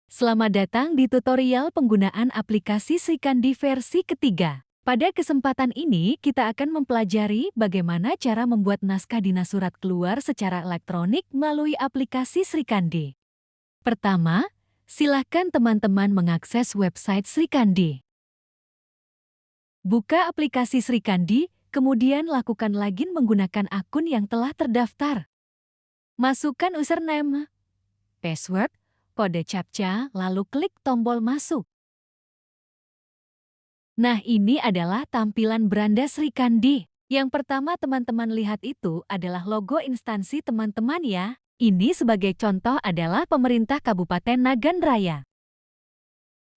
Selamat datang di tutorial penggunaan aplikasi Srikandi versi ketiga. Pada kesempatan ini, kita akan mempelajari bagaimana cara membuat naskah dinas surat keluar secara elektronik melalui aplikasi Srikandi. Pertama, silakan teman-teman mengakses website Srikandi. Buka aplikasi Srikandi, kemudian lakukan login menggunakan akun yang telah terdaftar. Masukkan username, password, kode CAPTCHA, lalu klik tombol masuk. Nah, ini adalah tampilan beranda Srikandi. Yang pertama teman-teman lihat itu adalah logo instansi teman-teman ya. Ini sebagai contoh adalah pemerintah Kabupaten Nagan Raya.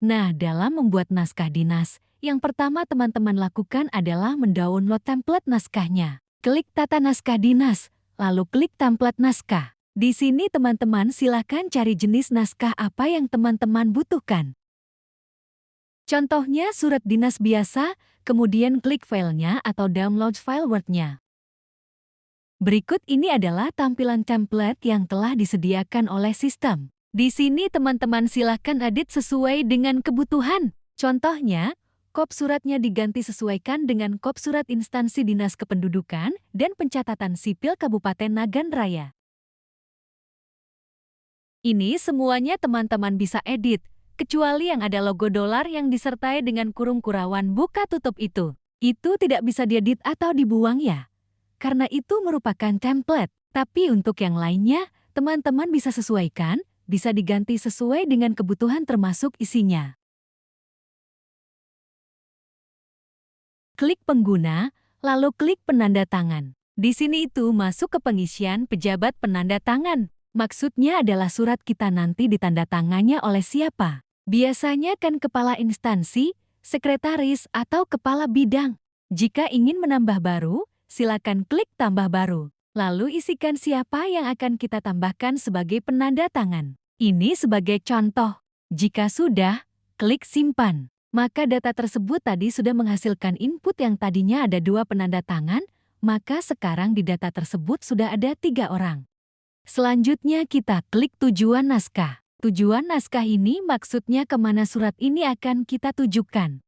Nah, dalam membuat naskah dinas, yang pertama teman-teman lakukan adalah mendownload template naskahnya. Klik tata naskah dinas, lalu klik template naskah. Di sini teman-teman silakan cari jenis naskah apa yang teman-teman butuhkan. Contohnya surat dinas biasa, kemudian klik filenya atau download file Word-nya. Berikut ini adalah tampilan template yang telah disediakan oleh sistem. Di sini teman-teman silakan edit sesuai dengan kebutuhan. Contohnya, kop suratnya diganti sesuaikan dengan kop surat instansi Dinas Kependudukan dan Pencatatan Sipil Kabupaten Nagan Raya. Ini semuanya teman-teman bisa edit, kecuali yang ada logo dolar yang disertai dengan kurung kurawan buka tutup itu. Itu tidak bisa diedit atau dibuang ya. Karena itu merupakan template. Tapi untuk yang lainnya, teman-teman bisa sesuaikan, bisa diganti sesuai dengan kebutuhan termasuk isinya. Klik pengguna, lalu klik penanda tangan. Di sini itu masuk ke pengisian pejabat penanda tangan. Maksudnya adalah surat kita nanti ditandatangannya oleh siapa. Biasanya kan kepala instansi, sekretaris, atau kepala bidang. Jika ingin menambah baru, silakan klik tambah baru. Lalu isikan siapa yang akan kita tambahkan sebagai penanda tangan. Ini sebagai contoh. Jika sudah, klik simpan. Maka data tersebut tadi sudah menghasilkan input yang tadinya ada 2 penanda tangan, maka sekarang di data tersebut sudah ada 3 orang. Selanjutnya kita klik tujuan naskah. Tujuan naskah ini maksudnya kemana surat ini akan kita tujukan.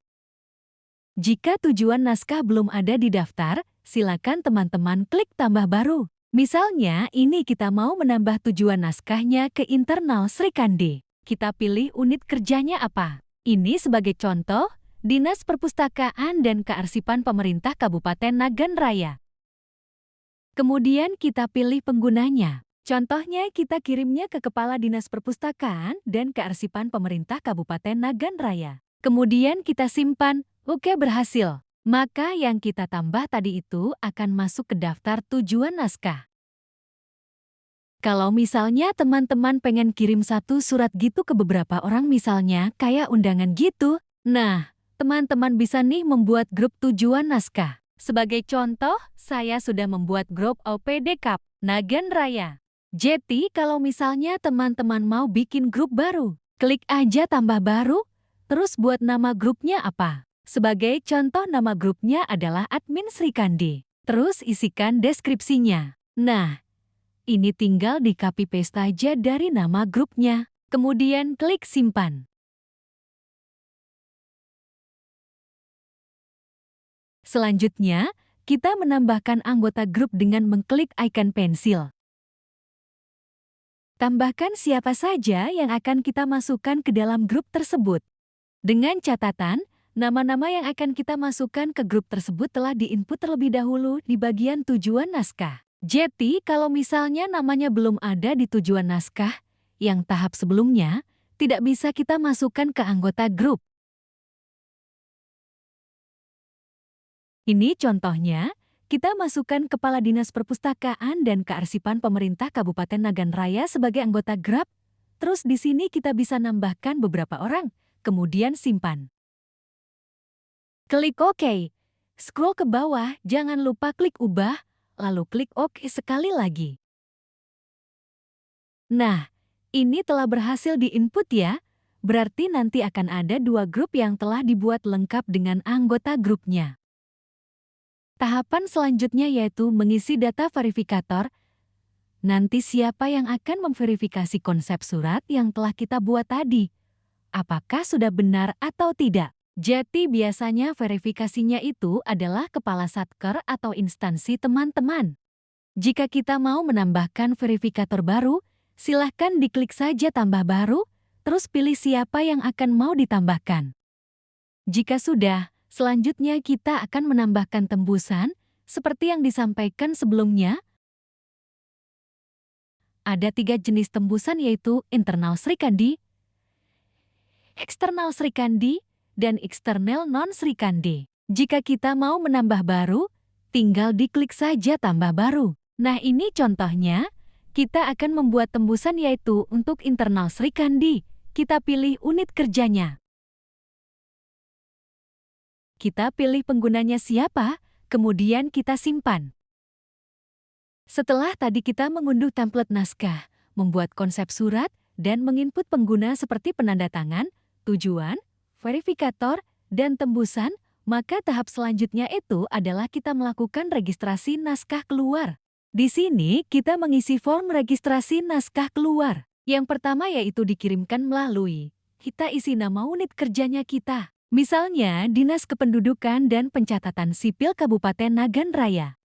Jika tujuan naskah belum ada di daftar, silakan teman-teman klik tambah baru. Misalnya ini kita mau menambah tujuan naskahnya ke internal Srikandi. Kita pilih unit kerjanya apa. Ini sebagai contoh, Dinas Perpustakaan dan Kearsipan Pemerintah Kabupaten Nagan Raya. Kemudian kita pilih penggunanya. Contohnya kita kirimnya ke Kepala Dinas Perpustakaan dan Kearsipan Pemerintah Kabupaten Nagan Raya. Kemudian kita simpan, oke berhasil. Maka yang kita tambah tadi itu akan masuk ke daftar tujuan naskah. Kalau misalnya teman-teman pengen kirim satu surat gitu ke beberapa orang misalnya kayak undangan gitu, nah teman-teman bisa nih membuat grup tujuan naskah. Sebagai contoh, saya sudah membuat grup OPD Kap Nagan Raya. Jadi, kalau misalnya teman-teman mau bikin grup baru, klik aja tambah baru, terus buat nama grupnya apa. Sebagai contoh nama grupnya adalah Admin Srikandi. Terus isikan deskripsinya. Nah, ini tinggal di copy paste aja dari nama grupnya. Kemudian klik simpan. Selanjutnya, kita menambahkan anggota grup dengan mengklik icon pensil. Tambahkan siapa saja yang akan kita masukkan ke dalam grup tersebut. Dengan catatan, nama-nama yang akan kita masukkan ke grup tersebut telah diinput terlebih dahulu di bagian tujuan naskah. Jadi, kalau misalnya namanya belum ada di tujuan naskah, yang tahap sebelumnya, tidak bisa kita masukkan ke anggota grup. Ini contohnya. Kita masukkan Kepala Dinas Perpustakaan dan Kearsipan Pemerintah Kabupaten Nagan Raya sebagai anggota grup. Terus di sini kita bisa nambahkan beberapa orang, kemudian simpan. Klik OK. Scroll ke bawah, jangan lupa klik ubah, lalu klik OK sekali lagi. Nah, ini telah berhasil diinput ya. Berarti nanti akan ada 2 grup yang telah dibuat lengkap dengan anggota grupnya. Tahapan selanjutnya yaitu mengisi data verifikator. Nanti siapa yang akan memverifikasi konsep surat yang telah kita buat tadi? Apakah sudah benar atau tidak? Jadi biasanya verifikasinya itu adalah kepala satker atau instansi teman-teman. Jika kita mau menambahkan verifikator baru, silahkan diklik saja tambah baru, terus pilih siapa yang akan mau ditambahkan. Jika sudah, selanjutnya kita akan menambahkan tembusan, seperti yang disampaikan sebelumnya. Ada 3 jenis tembusan yaitu internal Sri Kandi, eksternal Sri Kandi, dan eksternal non Sri Kandi. Jika kita mau menambah baru, tinggal diklik saja tambah baru. Nah ini contohnya, kita akan membuat tembusan yaitu untuk internal Sri Kandi. Kita pilih unit kerjanya. Kita pilih penggunanya siapa, kemudian kita simpan. Setelah tadi kita mengunduh template naskah, membuat konsep surat, dan menginput pengguna seperti penanda tangan, tujuan, verifikator, dan tembusan, maka tahap selanjutnya itu adalah kita melakukan registrasi naskah keluar. Di sini kita mengisi form registrasi naskah keluar. Yang pertama yaitu dikirimkan melalui, kita isi nama unit kerjanya kita. Misalnya Dinas Kependudukan dan Pencatatan Sipil Kabupaten Nagan Raya.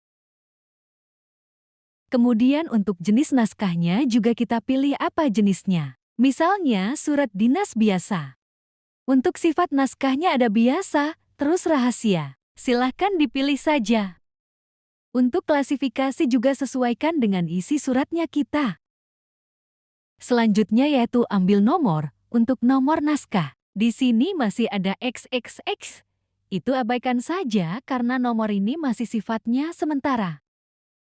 Kemudian untuk jenis naskahnya juga kita pilih apa jenisnya. Misalnya surat dinas biasa. Untuk sifat naskahnya ada biasa, terus rahasia. Silahkan dipilih saja. Untuk klasifikasi juga sesuaikan dengan isi suratnya kita. Selanjutnya yaitu ambil nomor untuk nomor naskah. Di sini masih ada XXX. Itu abaikan saja karena nomor ini masih sifatnya sementara.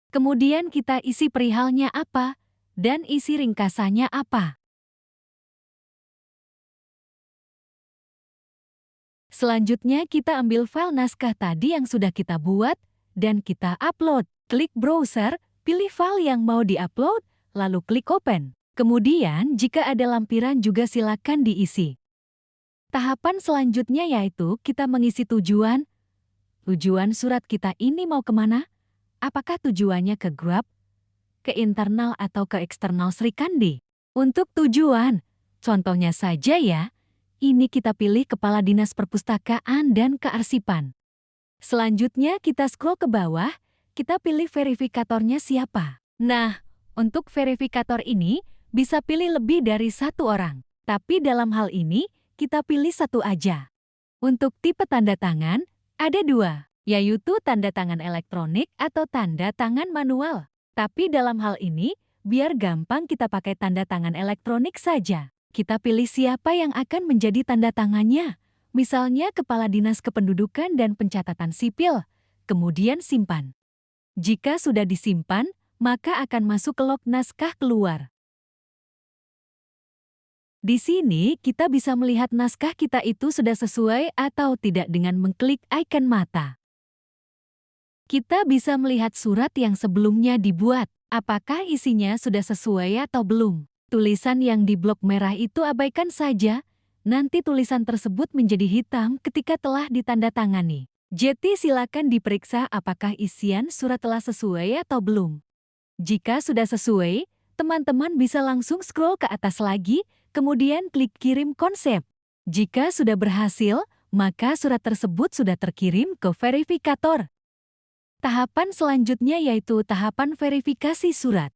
Kemudian kita isi perihalnya apa, dan isi ringkasannya apa. Selanjutnya kita ambil file naskah tadi yang sudah kita buat, dan kita upload. Klik browser, pilih file yang mau di-upload, lalu klik open. Kemudian jika ada lampiran juga silakan diisi. Tahapan selanjutnya yaitu kita mengisi tujuan. Tujuan surat kita ini mau kemana? Apakah tujuannya ke grup, ke internal atau ke eksternal Sri Kandi? Untuk tujuan, contohnya saja ya, ini kita pilih Kepala Dinas Perpustakaan dan Kearsipan. Selanjutnya kita scroll ke bawah, kita pilih verifikatornya siapa. Nah, untuk verifikator ini bisa pilih lebih dari 1 orang. Tapi dalam hal ini, kita pilih 1 aja. Untuk tipe tanda tangan, ada 2. Yaitu tanda tangan elektronik atau tanda tangan manual. Tapi dalam hal ini, biar gampang kita pakai tanda tangan elektronik saja. Kita pilih siapa yang akan menjadi tanda tangannya. Misalnya Kepala Dinas Kependudukan dan Pencatatan Sipil. Kemudian simpan. Jika sudah disimpan, maka akan masuk ke log naskah keluar. Di sini kita bisa melihat naskah kita itu sudah sesuai atau tidak dengan mengklik icon mata. Kita bisa melihat surat yang sebelumnya dibuat. Apakah isinya sudah sesuai atau belum? Tulisan yang di blok merah itu abaikan saja. Nanti tulisan tersebut menjadi hitam ketika telah ditandatangani. Jadi silakan diperiksa apakah isian surat telah sesuai atau belum. Jika sudah sesuai, teman-teman bisa langsung scroll ke atas lagi, kemudian klik kirim konsep. Jika sudah berhasil, maka surat tersebut sudah terkirim ke verifikator. Tahapan selanjutnya yaitu tahapan verifikasi surat.